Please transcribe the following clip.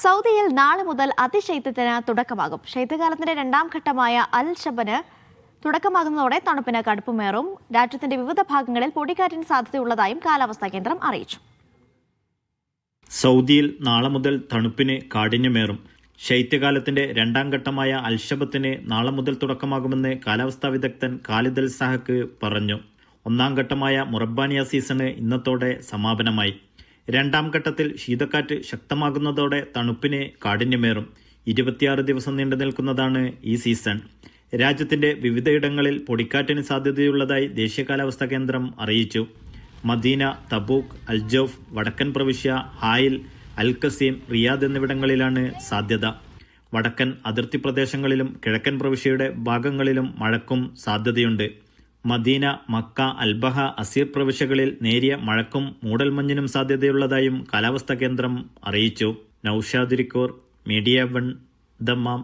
സൗദിയിൽ നാളെ മുതൽ അതിശൈത്യത്തിന് തുടക്കമാകും. ശൈത്യകാലത്തിന്റെ രണ്ടാം ഘട്ടമായ അൽ ഷബന് തുടക്കമാകുന്നതോടെ തണുപ്പിന് കടുപ്പമേറും. രാജ്യത്തിന്റെ വിവിധ ഭാഗങ്ങളിൽ പൊടിക്കാറ്റിന് സാധ്യതയുള്ളതായും കാലാവസ്ഥാ കേന്ദ്രം അറിയിച്ചു. സൗദിയിൽ നാളെ മുതൽ തണുപ്പിന് കാഠിന്യമേറും. ശൈത്യകാലത്തിന്റെ രണ്ടാം ഘട്ടമായ അൽഷബത്തിന് നാളെ മുതൽ തുടക്കമാകുമെന്ന് കാലാവസ്ഥാ വിദഗ്ധൻ ഖാലിദ് അൽ സഹക്ക് പറഞ്ഞു. ഒന്നാം ഘട്ടമായ മുറബാനിയ സീസണ് ഇന്നത്തോടെ സമാപനമായി. രണ്ടാം ഘട്ടത്തിൽ ശീതക്കാറ്റ് ശക്തമാകുന്നതോടെ തണുപ്പിന് കാഠിന്യമേറും. 26 ദിവസം നീണ്ടു നിൽക്കുന്നതാണ് ഈ സീസൺ. രാജ്യത്തിന്റെ വിവിധയിടങ്ങളിൽ പൊടിക്കാറ്റിന് സാധ്യതയുള്ളതായി ദേശീയ കാലാവസ്ഥാ കേന്ദ്രം അറിയിച്ചു. മദീന, തബൂക്ക്, അൽജൗഫ്, വടക്കൻ പ്രവിശ്യ, ഹായിൽ, അൽ ഖസീം, റിയാദ് എന്നിവിടങ്ങളിലാണ് സാധ്യത. വടക്കൻ അതിർത്തി പ്രദേശങ്ങളിലും കിഴക്കൻ പ്രവിശ്യയുടെ ഭാഗങ്ങളിലും മഴക്കും സാധ്യതയുണ്ട്. മദീന, മക്ക, അൽബഹ, അസീർ പ്രവിശ്യകളിൽ നേരിയ മഴക്കും മൂടൽമഞ്ഞിനും സാധ്യതയുള്ളതായും കാലാവസ്ഥാ കേന്ദ്രം അറിയിച്ചു. Naushad, media 1, Dammam.